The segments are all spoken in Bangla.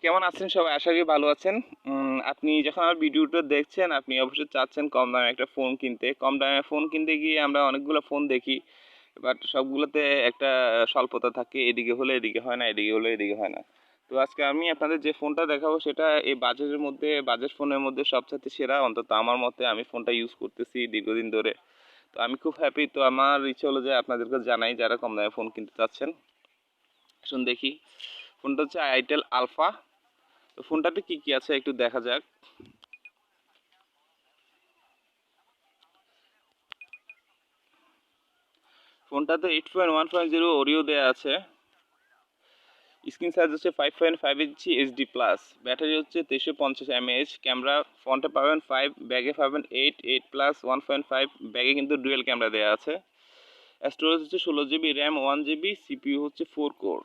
কেমন আছেন সবাই? আশা করি ভালো আছেন। আপনি যখন আমার ভিডিওটা দেখছেন, আপনি অবশ্যই চাচ্ছেন কম দামে একটা ফোন কিনতে। কম দামে ফোন কিনতে গিয়ে আমরা অনেকগুলো ফোন দেখি। বাট সবগুলোতে একটা স্বল্পতা থাকে। এদিকে হলে এদিকে হয় না, এদিকে হলে এদিকে হয় না। তো আজকে আমি আপনাদের যে ফোনটা দেখাবো সেটা এই বাজেটের মধ্যে, বাজেট ফোনের মধ্যে সবচাইতে সেরা, অন্তত আমার মতে। আমি ফোনটা ইউজ করতেছি দীর্ঘদিন ধরে। তো আমি খুব হ্যাপি। তো আমার ইচ্ছে হলো যে আপনাদেরকে জানাই যারা কম দামে ফোন কিনতে চাচ্ছেন। আসুন দেখি। ফোনটা হচ্ছে আইটেল আলফা। তো ফোনটাতে কি কি আছে একটু দেখা যাক। ফোনটাতে 8.1.0 ওরিও দেয়া আছে। স্ক্রিন সাইজ হচ্ছে 5.5 ইঞ্চি এইচডি প্লাস। ব্যাটারি হচ্ছে 350 mAh। ক্যামেরা ফ্রন্টে পাবেন 5, ব্যাগে পাবেন 8 প্লাস 1.5। ব্যাগে কিন্তু ডুয়েল ক্যামেরা দেওয়া আছে। স্টোরেজ হচ্ছে 16 জিবি, র্যাম 1 জিবি, সিপিইউ হচ্ছে 4 কোর।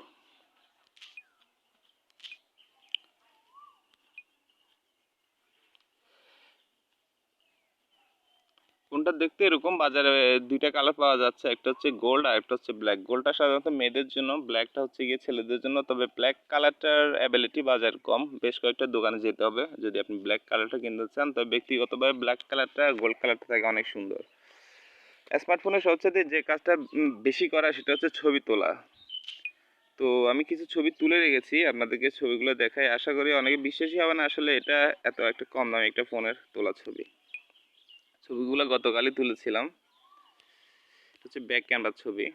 ফোনটা দেখতে এরকম। বাজারে দুইটা কালার পাওয়া যাচ্ছে, একটা হচ্ছে গোল্ড আর একটা হচ্ছে ব্ল্যাক। গোল্ডটা সাধারণত মেয়েদের জন্য, ব্ল্যাকটা হচ্ছে গিয়ে ছেলেদের জন্য। তবে ব্ল্যাক কালারটার অ্যাবিলিটি বাজার কম, বেশ কয়েকটা দোকানে যেতে হবে যদি আপনি ব্ল্যাক কালারটা কিনতে চান। তবে ব্যক্তিগতভাবে ব্ল্যাক কালারটা, গোল্ড কালারটা থাকে অনেক সুন্দর। স্মার্টফোনের সবচেয়ে যে কাজটা বেশি করা সেটা হচ্ছে ছবি তোলা। তো আমি কিছু ছবি তুলে রেখেছি, আপনাদেরকে ছবিগুলো দেখাই। আশা করি অনেকে বিশ্বাসই হবে না আসলে এটা এত একটা কম দামি একটা ফোনের তোলা ছবি। ছবিগুলো গতকালই তুলেছিলাম। হচ্ছে ব্যাক ক্যামেরার ছবি।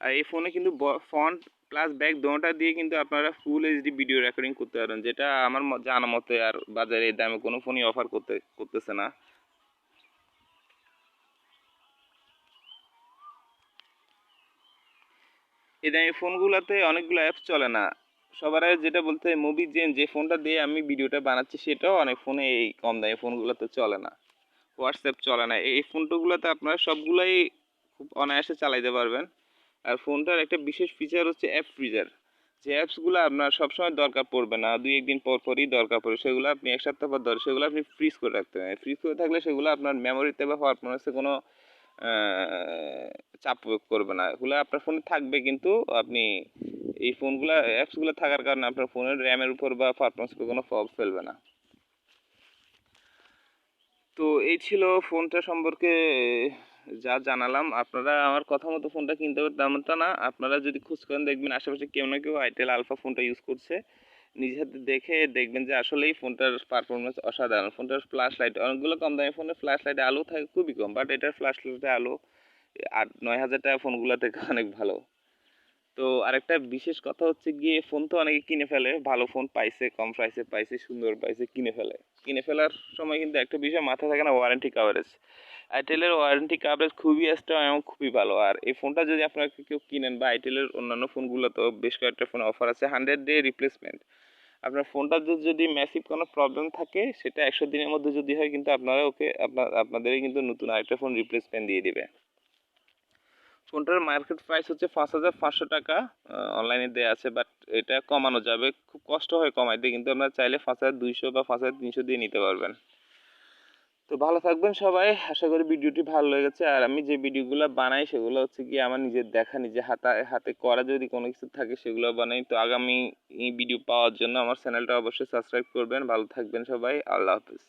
আর এই ফোনে কিন্তু ফ্রন্ট প্লাস ব্যাক দোনোটা দিয়ে কিন্তু আপনারা ফুল এইচডি ভিডিও রেকর্ডিং করতে পারেন, যেটা আমার জানা মতে আর বাজারে এই দামে কোনো ফোনই অফার করতেছে না। এই দামি ফোনগুলোতে অনেকগুলো অ্যাপস চলে না। সবার আগে যেটা বলতে হয়, মুভি যে ফোনটা দিয়ে আমি ভিডিওটা বানাচ্ছি সেটাও অনেক ফোনে, এই কম দামি ফোনগুলোতে চলে না। হোয়াটসঅ্যাপ চলে না। এই ফোনগুলোতে আপনারা সবগুলাই খুব অনায়াসে চালাইতে পারবেন। আর ফোনটার একটা বিশেষ ফিচার হচ্ছে অ্যাপ ফ্রিজার। যে অ্যাপসগুলো আপনার সবসময় দরকার পড়বে না, 2-1 দিন পর পরই দরকার পড়ে, সেগুলো আপনি 1 সপ্তাহ পর সেগুলো আপনি ফ্রিজ করে রাখতে পারেন। ফ্রিজ করে থাকলে সেগুলো আপনার মেমোরিতে বা পারফরমেন্সে কোনো চাপ প্রয়োগ করবে না। এগুলো আপনার ফোনে থাকবে, কিন্তু আপনি এই ফোনগুলো, অ্যাপসগুলো থাকার কারণে আপনার ফোনের র্যামের উপর বা পারফরমেন্সে কোনো প্রভাব ফেলবে না। তো এই ছিল ফোনটা সম্পর্কে যা জানালাম। আপনারা আমার কথা মতো ফোনটা কিনতে হবে তেমনটা না। আপনারা যদি খোঁজ করেন দেখবেন আশেপাশে কেউ না কেউ আইটেল আলফা ফোনটা ইউজ করছে। নিজের হাতে দেখে দেখবেন যে আসলেই ফোনটার পারফরমেন্স অসাধারণ। ফোনটার ফ্ল্যাশ লাইট, অনেকগুলো কম দামি ফোনের ফ্ল্যাশ লাইটে আলো থাকে খুবই কম, বাট এটার ফ্ল্যাশ লাইটে আলো 8-9 হাজার টাকা ফোনগুলো থেকে অনেক ভালো। তো আরেকটা বিশেষ কথা হচ্ছে গিয়ে, ফোন তো অনেকে কিনে ফেলে, ভালো ফোন পাইছে, কম প্রাইসে পাইছে, সুন্দর পাইছে, কিনে ফেলে। কিনে ফেলার সময় কিন্তু একটা বিষয় মাথায় থাকে না, ওয়ারেন্টি কাভারেজ। আইটেলের ওয়ারেন্টি কাভারেজ খুবই স্ট্রং এবং খুবই ভালো। আর এই ফোনটা যদি আপনারা কেউ কিনেন, বা আইটেলের অন্যান্য ফোনগুলোতেও বেশ কয়েকটা ফোন অফার আছে 100 ডে রিপ্লেসমেন্ট। আপনার ফোনটা যদি ম্যাসিভ কোনো প্রবলেম থাকে, সেটা 100 দিনের মধ্যে যদি হয়, কিন্তু আপনারা ওকে আপনাদেরই কিন্তু নতুন আরেকটা ফোন রিপ্লেসমেন্ট দিয়ে দিবে। ফোনটার মার্কেট প্রাইস হচ্ছে 5,500 টাকা। অনলাইনে দেওয়া আছে, বাট এটা কমানো যাবে। খুব কষ্ট হয় কমাইতে, কিন্তু আপনারা চাইলে 5,200 বা 5,300 দিয়ে নিতে পারবেন। তো ভালো থাকবেন সবাই। আশা করি ভিডিওটি ভালো লেগেছে। আর আমি যে ভিডিওগুলো বানাই সেগুলো হচ্ছে কি আমার নিজের দেখা, নিজে হাতে করা যদি কোনো কিছু থাকে সেগুলো বানাই। তো আগামী এই ভিডিও পাওয়ার জন্য আমার চ্যানেলটা অবশ্যই সাবস্ক্রাইব করবেন। ভালো থাকবেন সবাই। আল্লাহ হাফেজ।